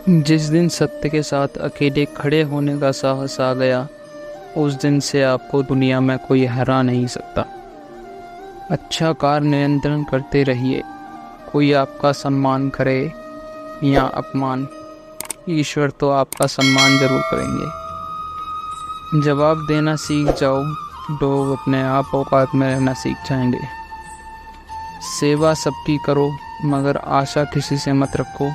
जिस दिन सत्य के साथ अकेले खड़े होने का साहस आ गया, उस दिन से आपको दुनिया में कोई हरा नहीं सकता। अच्छा कार नियंत्रण करते रहिए, कोई आपका सम्मान करे या अपमान, ईश्वर तो आपका सम्मान जरूर करेंगे। जवाब देना सीख जाओ, लोग अपने आप औकात में रहना सीख जाएंगे। सेवा सबकी करो, मगर आशा किसी से मत रखो,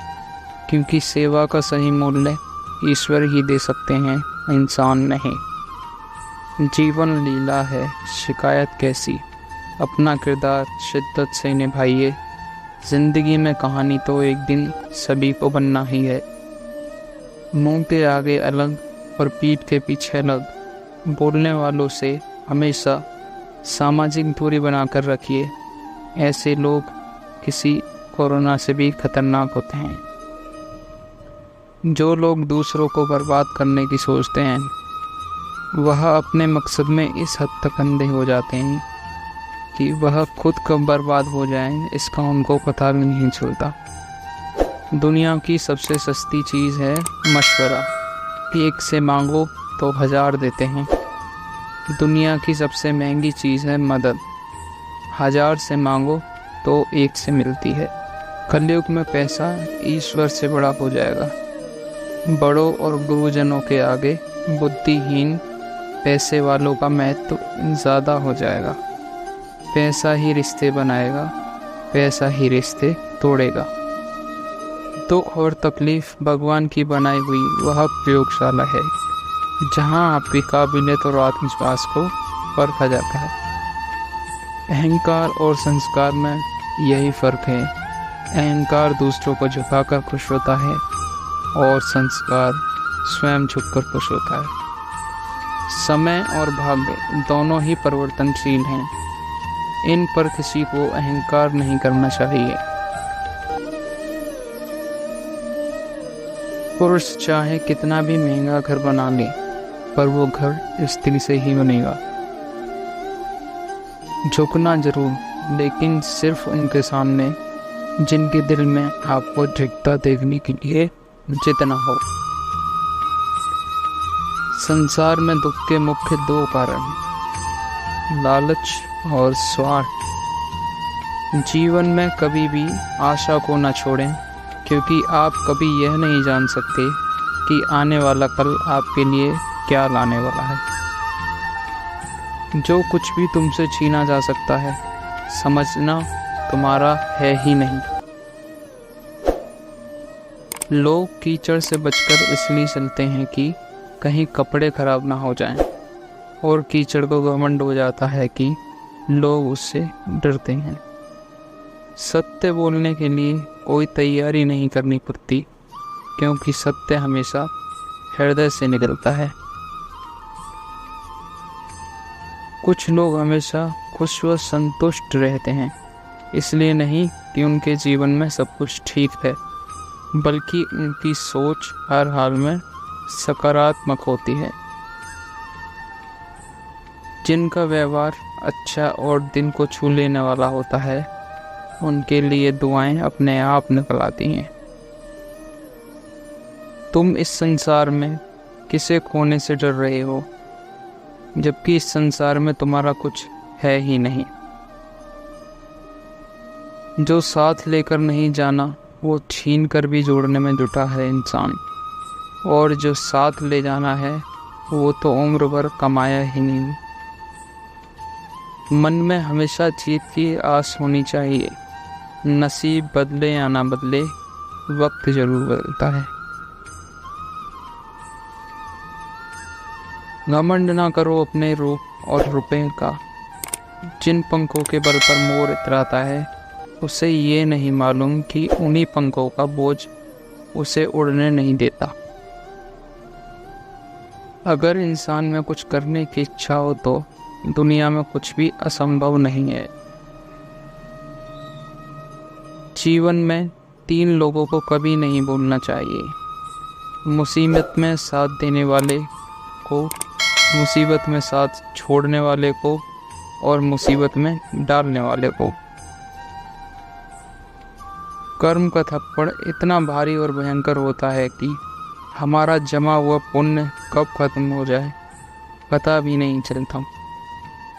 क्योंकि सेवा का सही मूल्य ईश्वर ही दे सकते हैं, इंसान नहीं। जीवन लीला है, शिकायत कैसी, अपना किरदार शिद्दत से निभाइए। जिंदगी में कहानी तो एक दिन सभी को बनना ही है। मुंह के आगे अलग और पीठ के पीछे अलग बोलने वालों से हमेशा सामाजिक दूरी बनाकर रखिए। ऐसे लोग किसी कोरोना से भी खतरनाक होते हैं। जो लोग दूसरों को बर्बाद करने की सोचते हैं, वह अपने मकसद में इस हद तक अंधे हो जाते हैं कि वह खुद कब बर्बाद हो जाएं, इसका उनको पता भी नहीं चलता। दुनिया की सबसे सस्ती चीज़ है मशवरा। एक से मांगो तो 1000 देते हैं। दुनिया की सबसे महंगी चीज़ है मदद। 1000 से मांगो तो 1 से मिलती है। कलयुग में पैसा ईश्वर से बड़ा हो जाएगा। बड़ों और गुरुजनों के आगे बुद्धिहीन पैसे वालों का महत्व ज़्यादा हो जाएगा। पैसा ही रिश्ते बनाएगा, पैसा ही रिश्ते तोड़ेगा। दुख और तकलीफ भगवान की बनाई हुई वह प्रयोगशाला है, जहां आपकी काबिलियत और आत्मविश्वास को परखा जाता है। अहंकार और संस्कार में यही फ़र्क है। अहंकार दूसरों को झुकाकर खुश होता है और संस्कार स्वयं झुककर खुश होता है। समय और भाग्य दोनों ही परिवर्तनशील हैं। इन पर किसी को अहंकार नहीं करना चाहिए। पुरुष चाहे कितना भी महंगा घर बना ले, पर वो घर स्त्री से ही बनेगा। झुकना जरूर, लेकिन सिर्फ उनके सामने जिनके दिल में आपको झुकता देखने के लिए जितना हो। संसार में दुख के मुख्य 2 कारण, लालच और स्वार्थ। जीवन में कभी भी आशा को न छोड़ें, क्योंकि आप कभी यह नहीं जान सकते कि आने वाला कल आपके लिए क्या लाने वाला है। जो कुछ भी तुमसे छीना जा सकता है, समझना तुम्हारा है ही नहीं। लोग कीचड़ से बचकर इसलिए चलते हैं कि कहीं कपड़े खराब ना हो जाएं, और कीचड़ को घमंड हो जाता है कि लोग उससे डरते हैं। सत्य बोलने के लिए कोई तैयारी नहीं करनी पड़ती, क्योंकि सत्य हमेशा हृदय से निकलता है। कुछ लोग हमेशा खुश व संतुष्ट रहते हैं, इसलिए नहीं कि उनके जीवन में सब कुछ ठीक है, बल्कि उनकी सोच हर हाल में सकारात्मक होती है। जिनका व्यवहार अच्छा और दिल को छू लेने वाला होता है, उनके लिए दुआएं अपने आप निकल आती हैं। तुम इस संसार में किसे खोने से डर रहे हो, जबकि इस संसार में तुम्हारा कुछ है ही नहीं। जो साथ लेकर नहीं जाना, वो छीन कर भी जोड़ने में जुटा है इंसान, और जो साथ ले जाना है, वो तो उम्र भर कमाया ही नहीं। मन में हमेशा जीत की आस होनी चाहिए। नसीब बदले या ना बदले, वक्त जरूर बदलता है। घमंड ना करो अपने रूप और रुपए का। जिन पंखों के बल पर मोर इतराता है, उसे ये नहीं मालूम कि उन्हीं पंखों का बोझ उसे उड़ने नहीं देता। अगर इंसान में कुछ करने की इच्छा हो तो दुनिया में कुछ भी असंभव नहीं है। जीवन में 3 लोगों को कभी नहीं भूलना चाहिए। मुसीबत में साथ देने वाले को, मुसीबत में साथ छोड़ने वाले को, और मुसीबत में डालने वाले को। कर्म का थप्पड़ इतना भारी और भयंकर होता है कि हमारा जमा हुआ पुण्य कब खत्म हो जाए पता भी नहीं चलता।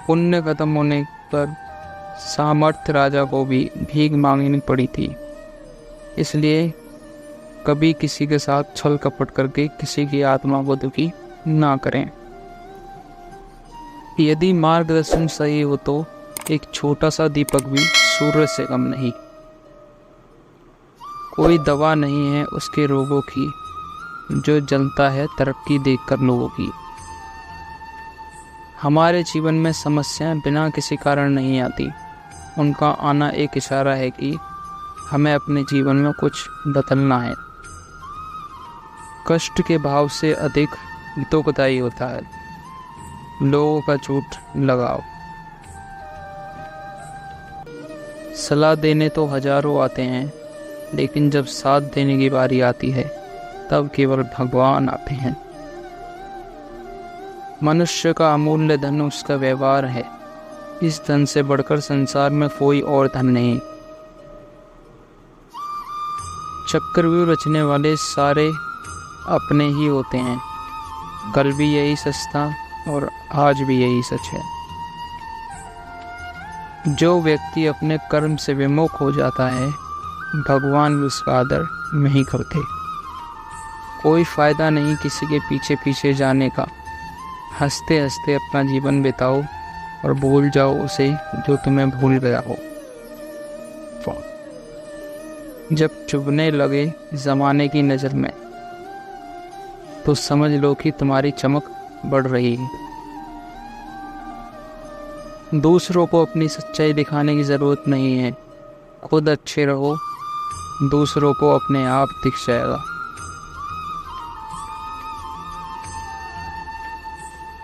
पुण्य खत्म होने पर सामर्थ्य राजा को भी भीख मांगनी पड़ी थी। इसलिए कभी किसी के साथ छल कपट करके किसी की आत्मा को दुखी ना करें। यदि मार्गदर्शन सही हो तो एक छोटा सा दीपक भी सूर्य से कम नहीं। कोई दवा नहीं है उसके रोगों की जो जलता है तरक्की देखकर लोगों की। हमारे जीवन में समस्याएं बिना किसी कारण नहीं आती, उनका आना एक इशारा है कि हमें अपने जीवन में कुछ बदलना है। कष्ट के भाव से अधिक दुखदायी होता है लोगों का झूठ लगाओ। सलाह देने तो हजारों आते हैं, लेकिन जब साथ देने की बारी आती है तब केवल भगवान आते हैं। मनुष्य का अमूल्य धन उसका व्यवहार है। इस धन से बढ़कर संसार में कोई और धन नहीं। चक्रव्यूह रचने वाले सारे अपने ही होते हैं। कल भी यही सच था और आज भी यही सच है। जो व्यक्ति अपने कर्म से विमुख हो जाता है भगवान भी उसका आदर नहीं करते। कोई फायदा नहीं किसी के पीछे पीछे जाने का। हंसते हंसते अपना जीवन बिताओ और भूल जाओ उसे जो तुम्हें भूल गया हो। जब चुभने लगे जमाने की नज़र में तो समझ लो कि तुम्हारी चमक बढ़ रही है। दूसरों को अपनी सच्चाई दिखाने की ज़रूरत नहीं है। खुद अच्छे रहो, दूसरों को अपने आप दिख जाएगा।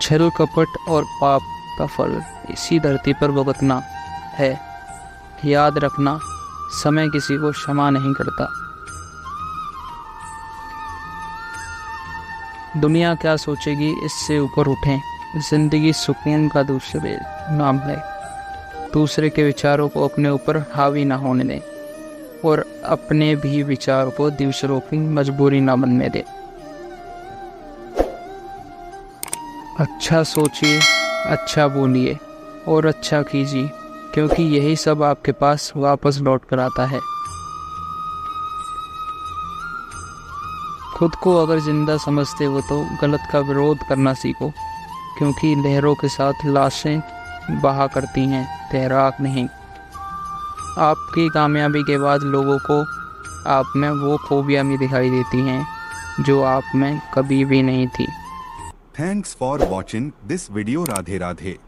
छल कपट और पाप का फल इसी धरती पर भुगतना है। याद रखना, समय किसी को क्षमा नहीं करता। दुनिया क्या सोचेगी इससे ऊपर उठें। जिंदगी सुकून का दूसरे नाम है। दूसरे के विचारों को अपने ऊपर हावी ना होने दें और अपने भी विचार को दूसरों की मजबूरी ना बनने दें। अच्छा सोचिए, अच्छा बोलिए और अच्छा कीजिए, क्योंकि यही सब आपके पास वापस लौट कर आता है। खुद को अगर जिंदा समझते हो तो गलत का विरोध करना सीखो, क्योंकि लहरों के साथ लाशें बहा करती हैं, तैराक नहीं। आपकी कामयाबी के बाद लोगों को आप में वो खूबियाँ भी दिखाई देती हैं जो आप में कभी भी नहीं थी। Thanks for watching this video. Radhe Radhe.